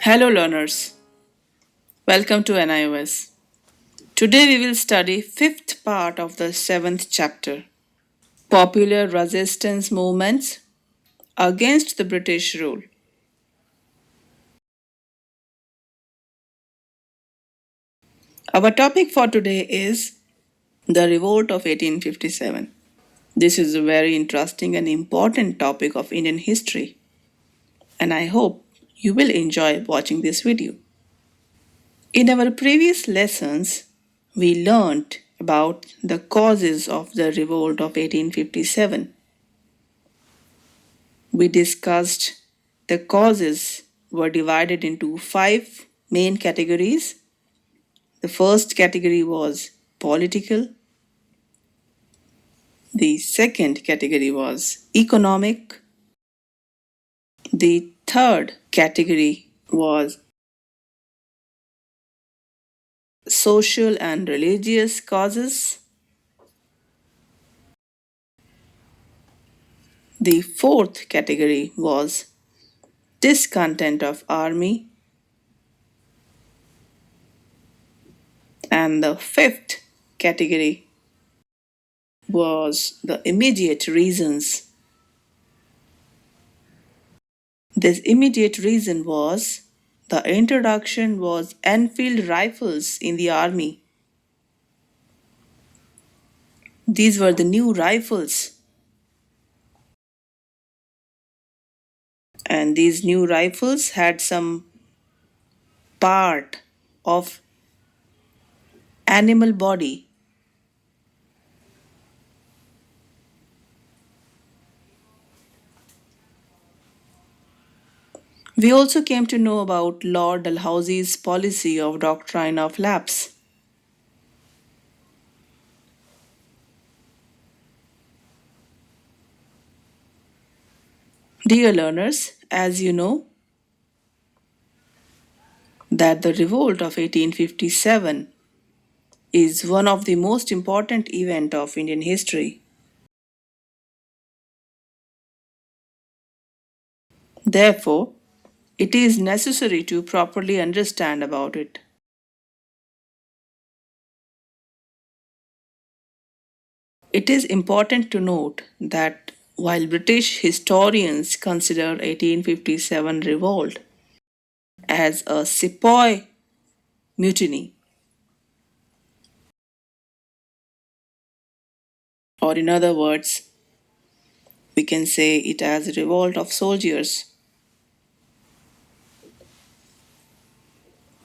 Hello learners, welcome to NIOS. Today we will study fifth part of the seventh chapter, Popular Resistance Movements Against the British Rule. Our topic for today is the Revolt of 1857. This is a very interesting and important topic of Indian history, and I hope you will enjoy watching this video. In our previous lessons, we learned about the causes of the revolt of 1857. We discussed the causes were divided into five main categories. The first category was political. The second category was economic. The third category was social and religious causes. The fourth category was discontent of army. And the fifth category was the immediate reasons. This immediate reason was the introduction was Enfield rifles in the army. These were the new rifles, and these new rifles had some part of animal body. We also came to know about Lord Dalhousie's policy of doctrine of lapse. Dear learners, as you know, that the revolt of 1857 is one of the most important events of Indian history. Therefore, it is necessary to properly understand about it. It is important to note that while British historians consider 1857 revolt as a sepoy mutiny, or in other words, we can say it as a revolt of soldiers.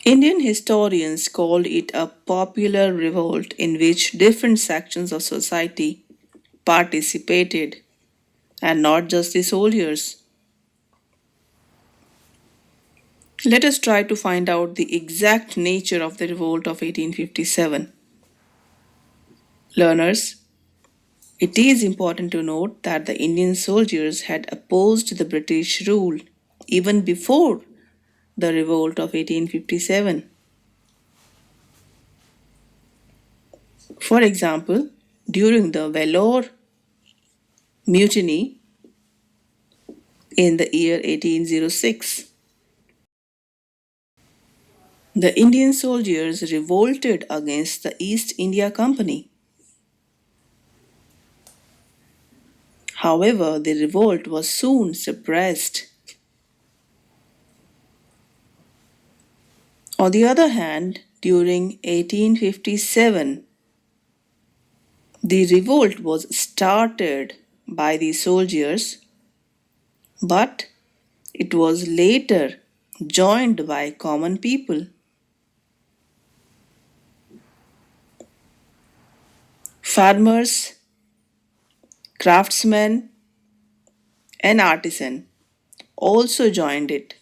Indian historians called it a popular revolt in which different sections of society participated, and not just the soldiers. Let us try to find out the exact nature of the revolt of 1857. Learners, it is important to note that the Indian soldiers had opposed the British rule even before the revolt of 1857. For example, during the Vellore mutiny in the year 1806, the Indian soldiers revolted against the East India Company. However, the revolt was soon suppressed. On the other hand, during 1857, the revolt was started by the soldiers, but it was later joined by common people. Farmers, craftsmen, and artisans also joined it.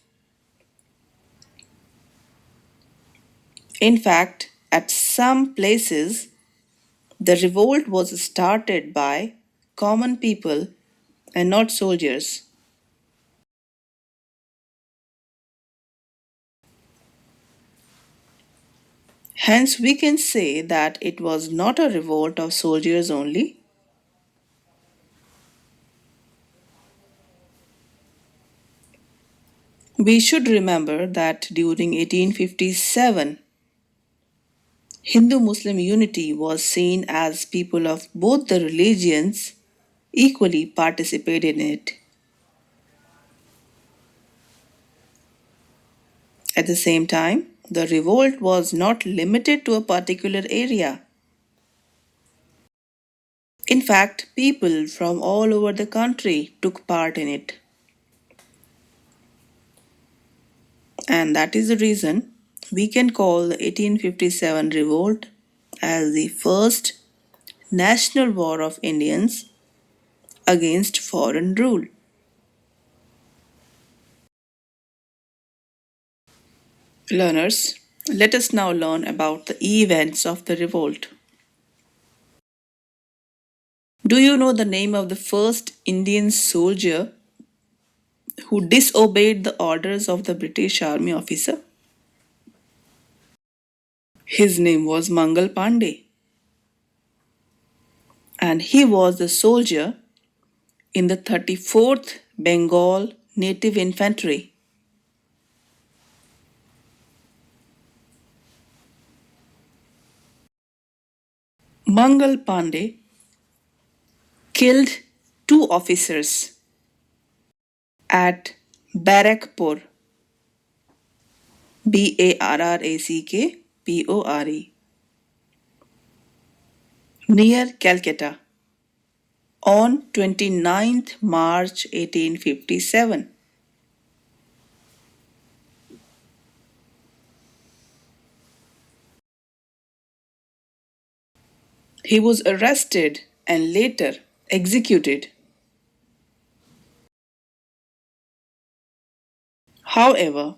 In fact, at some places, the revolt was started by common people and not soldiers. Hence, we can say that it was not a revolt of soldiers only. We should remember that during 1857, Hindu Muslim unity was seen as people of both the religions equally participated in it. At the same time, the revolt was not limited to a particular area. In fact, people from all over the country took part in it. And that is the reason we can call the 1857 revolt as the first national war of Indians against foreign rule. Learners, let us now learn about the events of the revolt. Do you know the name of the first Indian soldier who disobeyed the orders of the British army officer? His name was Mangal Pandey, and he was the soldier in the 34th Bengal Native Infantry. Mangal Pandey killed two officers at Barrackpore, Barrackpore, near Calcutta on 29th March 1857. He was arrested and later executed. However,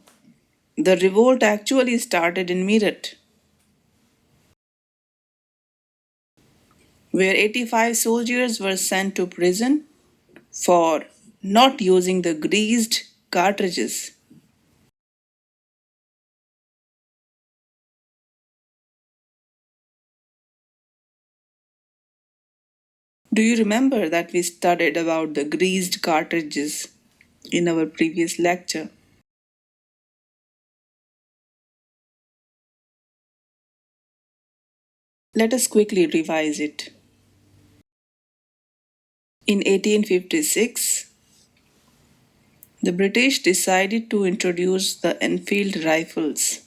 the revolt actually started in Meerut, where 85 soldiers were sent to prison for not using the greased cartridges. Do you remember that we studied about the greased cartridges in our previous lecture? Let us quickly revise it. In 1856, the British decided to introduce the Enfield rifles.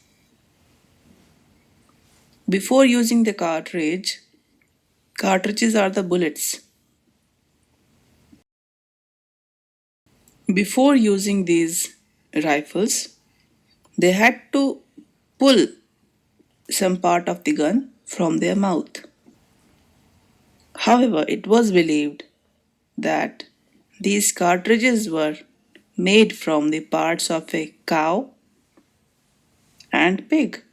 Before using the cartridges are the bullets. Before using these rifles, they had to pull some part of the gun from their mouth. However, it was believed that these cartridges were made from the parts of a cow and pig.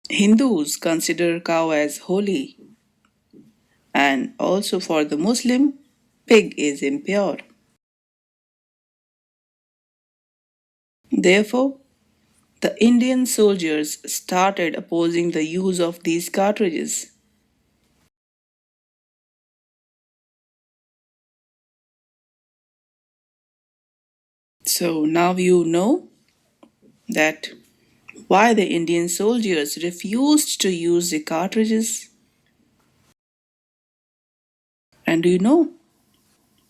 Hindus consider cow as holy, and also for the Muslim, pig is impure. Therefore, the Indian soldiers started opposing the use of these cartridges. So now you know that why the Indian soldiers refused to use the cartridges. And do you know,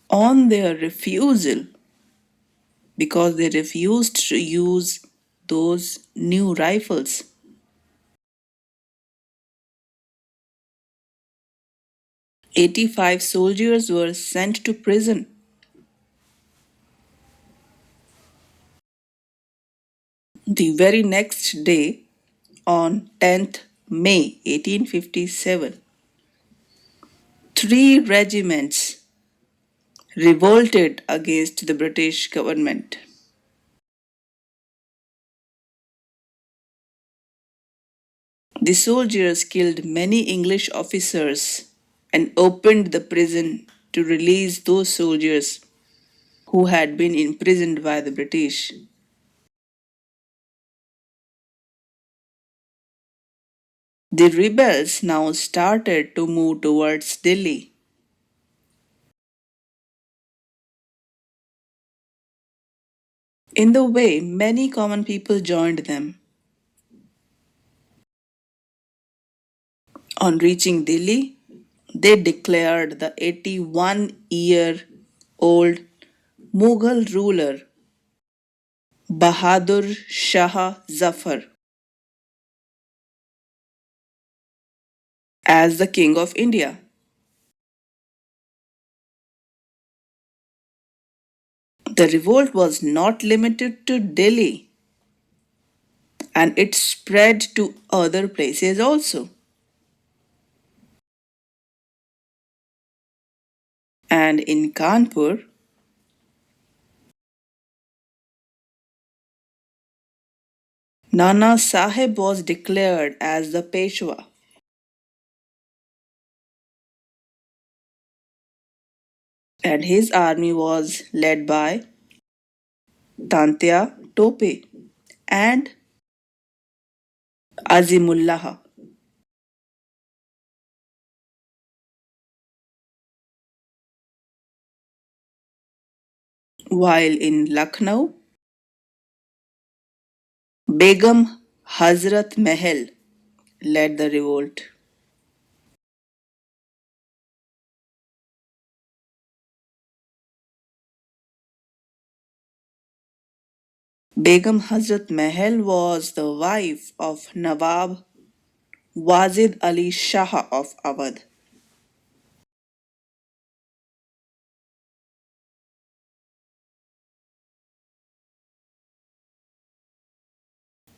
on their refusal, because they refused to use those new rifles, 85 soldiers were sent to prison. The very next day, on 10th May 1857, three regiments revolted against the British government. The soldiers killed many English officers and opened the prison to release those soldiers who had been imprisoned by the British. The rebels now started to move towards Delhi. In the way, many common people joined them. On reaching Delhi, they declared the 81-year-old Mughal ruler Bahadur Shah Zafar as the King of India. The revolt was not limited to Delhi and it spread to other places also. And in Kanpur, Nana Sahib was declared as the Peshwa and his army was led by Tantia Tope and Azimullah. While in Lucknow, Begum Hazrat Mahal led the revolt. Begum Hazrat Mahal was the wife of Nawab Wazid Ali Shah of Awadh.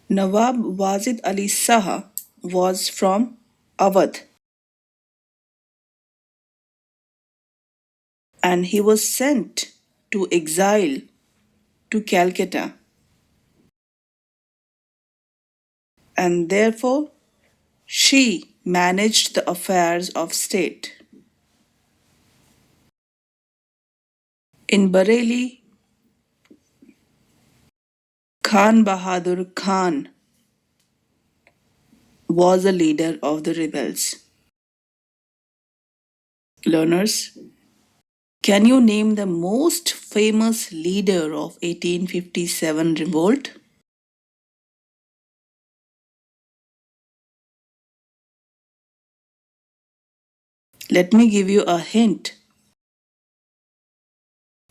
Nawab Wazid Ali Shah was from Awadh and he was sent to exile to Calcutta and therefore she managed the affairs of state. In Bareilly, Khan Bahadur Khan was a leader of the rebels. Learners, can you name the most famous leader of 1857 revolt? Let me give you a hint.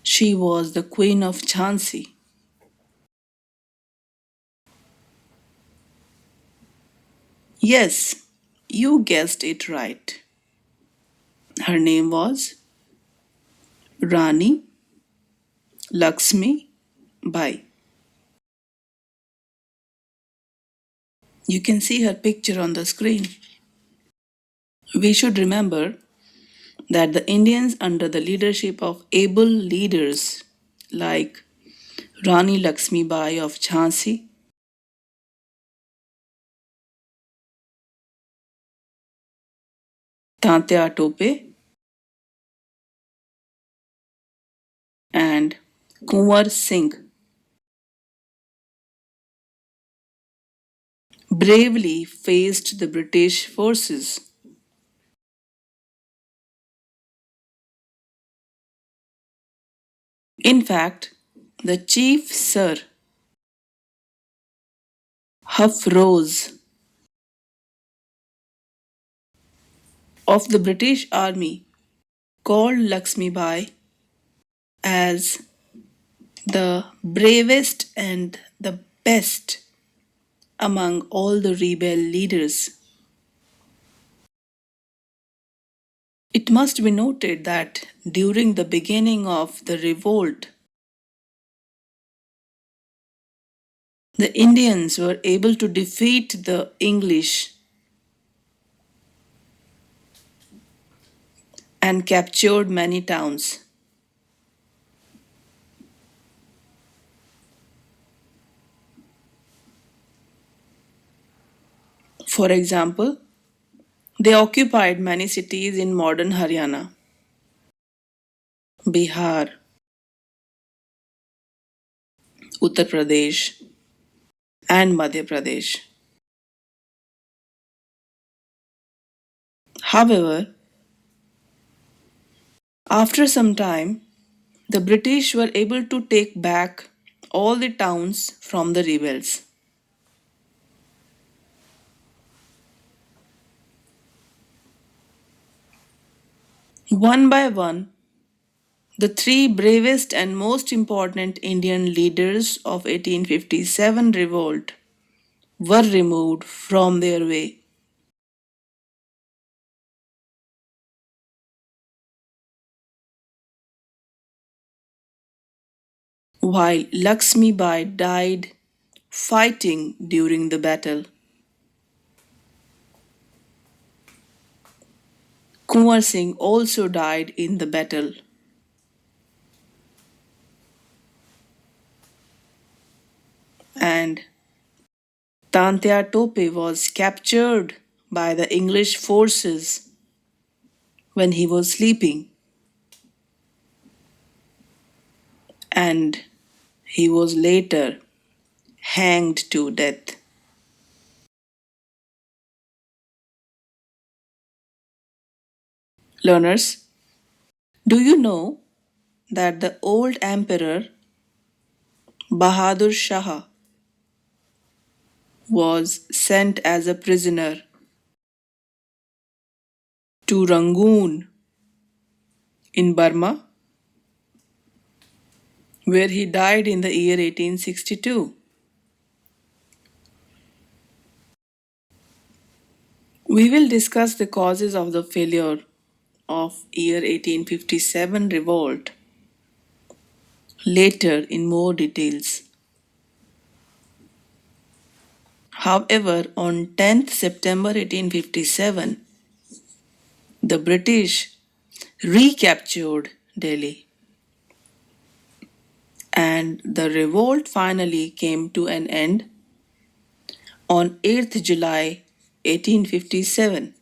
She was the Queen of Jhansi. Yes, you guessed it right. Her name was Rani Lakshmi Bai. You can see her picture on the screen. We should remember that the Indians, under the leadership of able leaders like Rani Lakshmi Bai of Jhansi, Tantia Tope, and Kunwar Singh, bravely faced the British forces. In fact, the chief Sir Hafroz of the British Army called Lakshmi Bai as the bravest and the best among all the rebel leaders. It must be noted that during the beginning of the revolt, the Indians were able to defeat the English and captured many towns. For example, they occupied many cities in modern Haryana, Bihar, Uttar Pradesh, and Madhya Pradesh. However, after some time, the British were able to take back all the towns from the rebels. One by one, the three bravest and most important Indian leaders of 1857 revolt were removed from their way. While Lakshmi Bai died fighting during the battle, Kunwar Singh also died in the battle, and Tantia Tope was captured by the English forces when he was sleeping, and he was later hanged to death. Learners, do you know that the old emperor Bahadur Shah was sent as a prisoner to Rangoon in Burma, where he died in the year 1862? We will discuss the causes of the failure of year 1857 revolt later in more details. However, on 10th September 1857, the British recaptured Delhi and the revolt finally came to an end on 8th July 1857.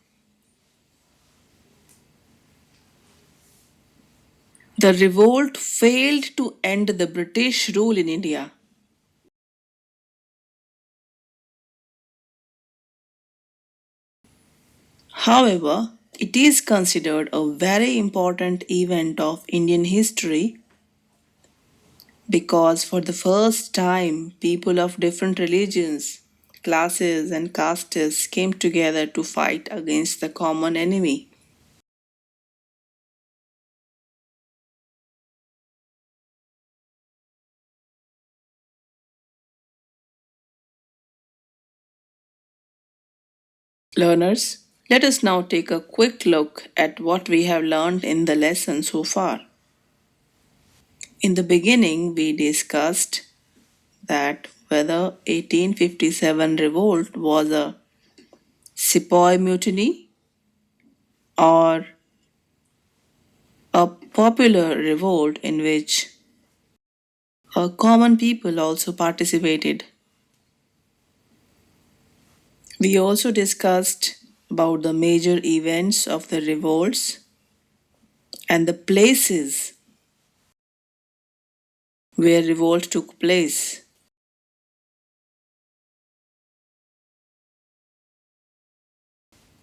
The revolt failed to end the British rule in India. However, it is considered a very important event of Indian history because for the first time people of different religions, classes, and castes came together to fight against the common enemy. Learners, let us now take a quick look at what we have learned in the lesson so far. In the beginning, we discussed that whether 1857 revolt was a sepoy mutiny or a popular revolt in which common people also participated. We also discussed about the major events of the revolts and the places where revolt took place.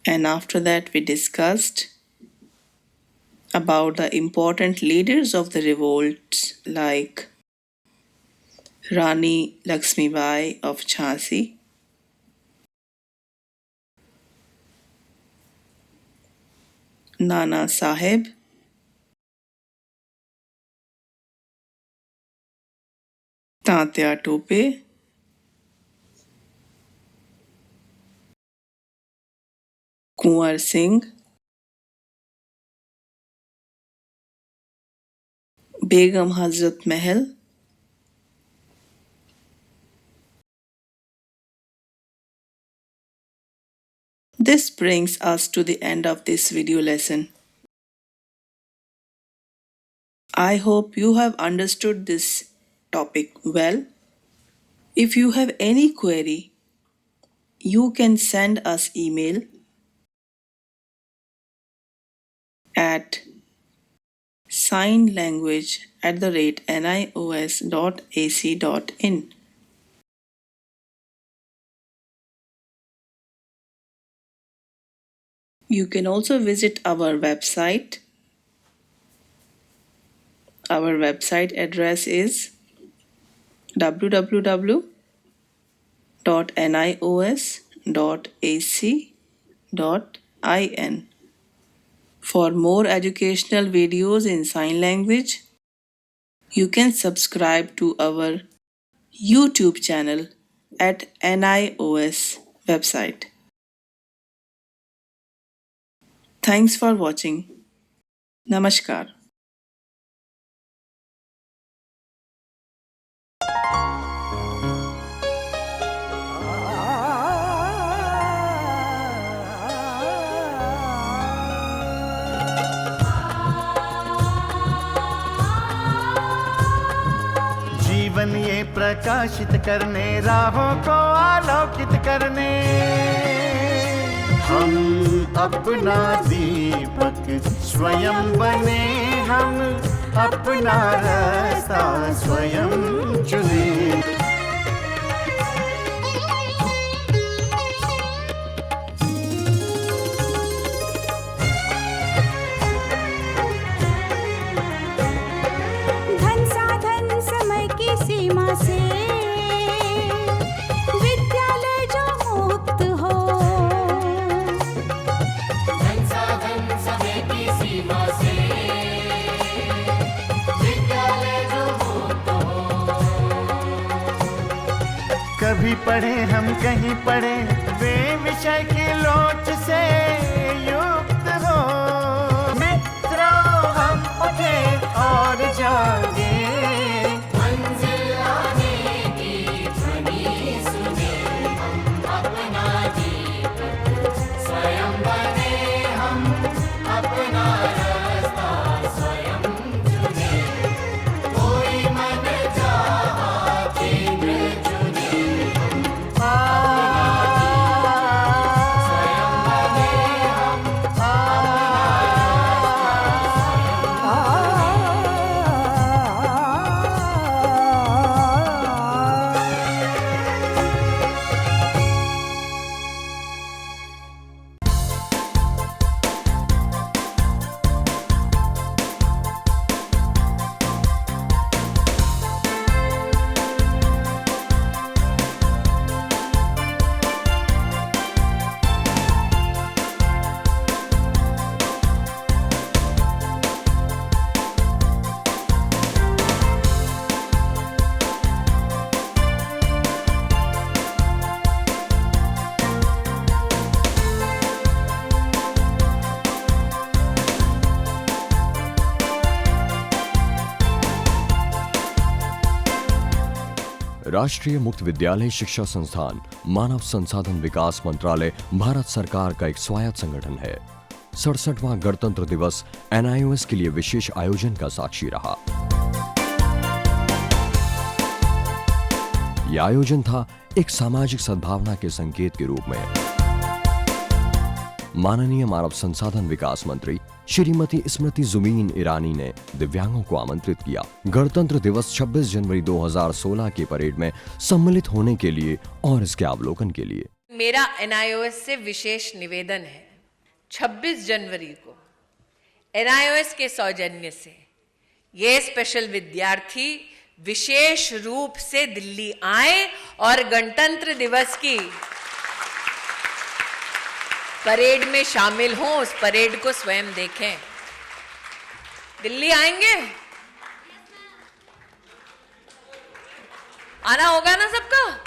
And after that, we discussed about the important leaders of the revolts like Rani Lakshmi Bai of Jhansi, Nana Sahib, Tatya Tope, Kunwar Singh, Begum Hazrat Mahal, this brings us to the end of this video lesson. I hope you have understood this topic well. If you have any query, you can send us email at signlanguage@nios.ac.in. You can also visit our website. Our website address is www.nios.ac.in. For more educational videos in sign language, you can subscribe to our YouTube channel at NIOS website. Thanks for watching. Namaskar. जीवन ये प्रकाशित करने, राहों को आलोकित करने, हम अपना दीपक स्वयं बने, हम अपना रास्ता स्वयं चुने। सीमा से विद्यालय जो मुक्त हो, धन साधन समय की सीमा से विद्यालय जो मुक्त हो। कभी पढ़े हम कहीं पढ़े, वे विषय की लोच से युक्त हो। मित्रों हम उठे और जागे, राष्ट्रीय मुक्त विद्यालय शिक्षा संस्थान मानव संसाधन विकास मंत्रालय भारत सरकार का एक स्वायत्त संगठन है। 67वां गणतंत्र दिवस NIOS के लिए विशेष आयोजन का साक्षी रहा। यह आयोजन था एक सामाजिक सद्भावना के संकेत के रूप में। माननीय मानव संसाधन विकास मंत्री श्रीमती स्मृति जुबीन ईरानी ने दिव्यांगों को आमंत्रित किया गणतंत्र दिवस 26 जनवरी 2016 के परेड में सम्मिलित होने के लिए और इसके अवलोकन के लिए। मेरा NIOS से विशेष निवेदन है, 26 जनवरी को NIOS के सौजन्य से ये स्पेशल विद्यार्थी विशेष रूप से दिल्ली आए और गणतंत्र दिवस की परेड में शामिल हों, उस परेड को स्वयं देखें। दिल्ली आएंगे? आना होगा ना सबका?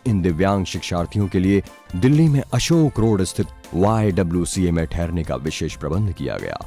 इन दिव्यांग शिक्षार्थियों के लिए दिल्ली में अशोक रोड स्थित YWCA में ठहरने का विशेष प्रबंध किया गया।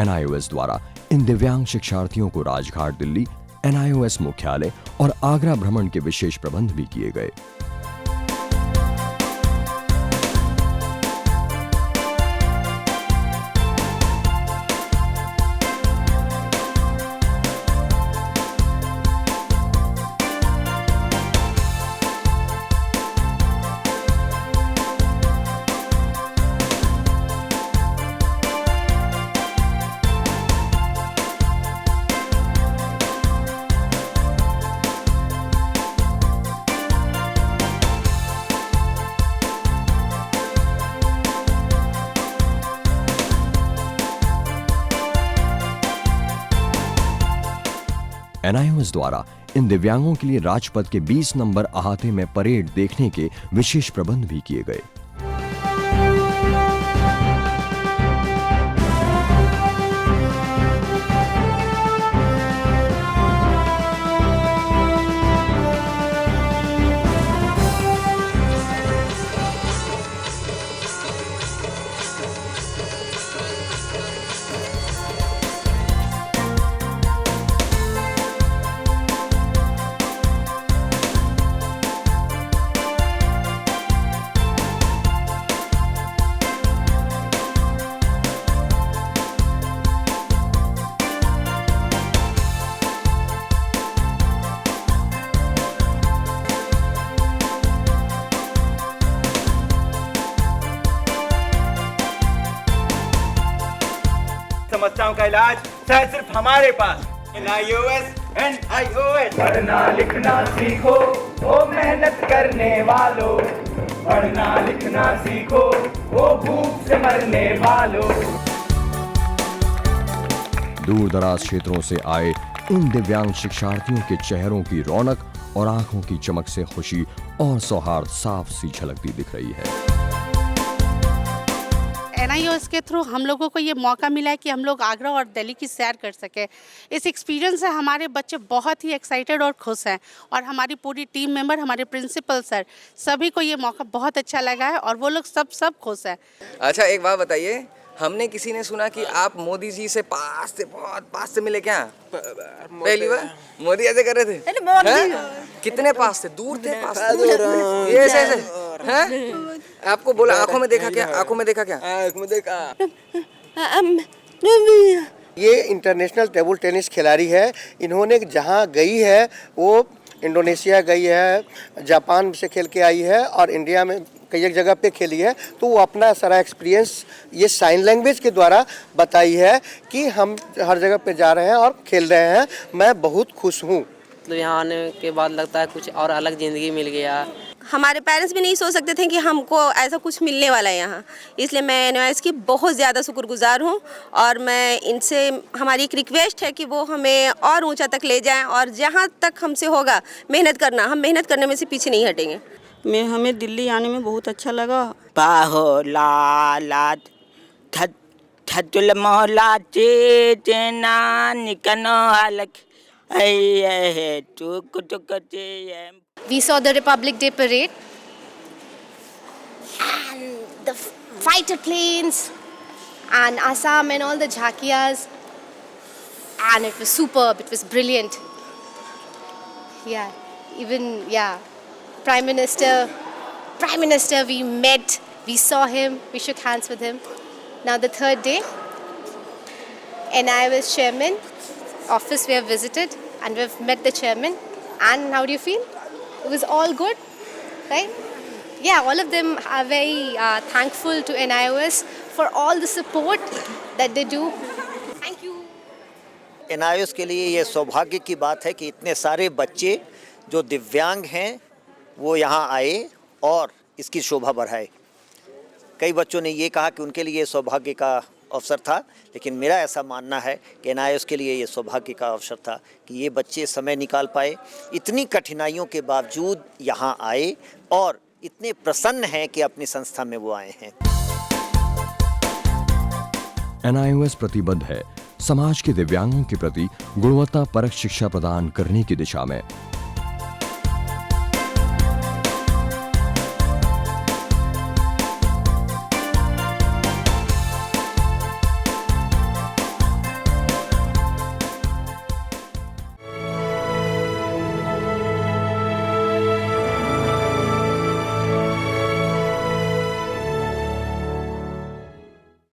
NIOS द्वारा इन दिव्यांग शिक्षार्थियों को राजघाट दिल्ली, NIOS मुख्यालय और आगरा भ्रमण के विशेष प्रबंध भी किए गए। NIOS द्वारा इन दिव्यांगों के लिए राजपथ के 20 नंबर अहाते में परेड देखने के विशेष प्रबंध भी किए गए। समस्याओं का इलाज शायद सिर्फ हमारे पास NIOS NIOS। पढ़ना लिखना सीखो ओ मेहनत करने वालों, पढ़ना लिखना सीखो ओ भूख से मरने वालों। दूर दराज क्षेत्रों से आए इन दिव्यांग शिक्षार्थियों के चेहरों की रौनक और आंखों की चमक से खुशी और सौहार्द साफ सी झलकती दिख रही है। NIOS के थ्रू हम लोगों को ये मौका मिला है कि हम लोग आगरा और दिल्ली की सैर कर सकें। इस एक्सपीरियंस से हमारे बच्चे बहुत ही एक्साइटेड और खुश हैं और हमारी पूरी टीम मेंबर, हमारे प्रिंसिपल सर, सभी को ये मौका बहुत अच्छा लगा है और वो लोग सब खुश हैं। अच्छा, एक बात बताइए, हमने किसी ने सुना कि आप मोदी जी से बहुत पास से मिले क्या? पहली बार मोदी ऐसे कर रहे थे? कितने पास थे? दूर थे? पास थे? ये ऐसे हैं? आपको बोला आंखों में देखा क्या? आंखों में देखा क्या? आंखों में देखा। ये इंटरनेशनल टेबल टेनिस खिलाड़ी है। इन्होंने जहाँ गई है वो इंडोनेशिया गई है, जापान से खेल के आई है और इंडिया में कई एक जगह पे खेली है। तो वो अपना सारा एक्सपीरियंस ये साइन लैंग्वेज के द्वारा बताई है कि हम हर जगह पे जा रहे हैं और खेल रहे हैं। मैं बहुत खुश हूँ। मतलब यहाँ आने के बाद लगता है कुछ और अलग ज़िंदगी मिल गया। हमारे पेरेंट्स भी नहीं सोच सकते थे कि हमको ऐसा कुछ मिलने वाला है यहाँ, इसलिए मैं NIOS की बहुत ज़्यादा शुक्रगुजार हूँ और मैं इनसे हमारी एक रिक्वेस्ट है कि वो हमें और ऊंचा तक ले जाएं और जहाँ तक हमसे होगा मेहनत करना, हम मेहनत करने में से पीछे नहीं हटेंगे। हमें दिल्ली आने में बहुत अच्छा लगा। पाहो लालात थतुल मोहला चेना निकनो अलग We saw the Republic Day parade and the fighter planes and Assam and all the jhakias, and it was superb, it was brilliant. Prime Minister we met, we saw him, we shook hands with him. Now the third day, NIOS chairman office we have visited and we've met the chairman. And how do you feel? It was all good, right? Yeah, all of them are very thankful to NIOS for all the support that they do. Thank you. NIOS के लिए ये सौभाग्य की बात है कि इतने सारे बच्चे जो दिव्यांग हैं वो यहाँ आए और इसकी शोभा बढ़ाए। कई बच्चों ने ये कहा कि उनके लिए सौभाग्य का अवसर था, लेकिन मेरा ऐसा मानना है कि NIOS के लिए ये सौभाग्य का अवसर था कि ये बच्चे समय निकाल पाए, इतनी कठिनाइयों के बावजूद यहाँ आए और इतने प्रसन्न हैं कि अपनी संस्था में वो आए हैं। NIOS प्रतिबद्ध है समाज के दिव्यांगों के प्रति गुणवत्ता परक शिक्षा प्रदान करने की दिशा में।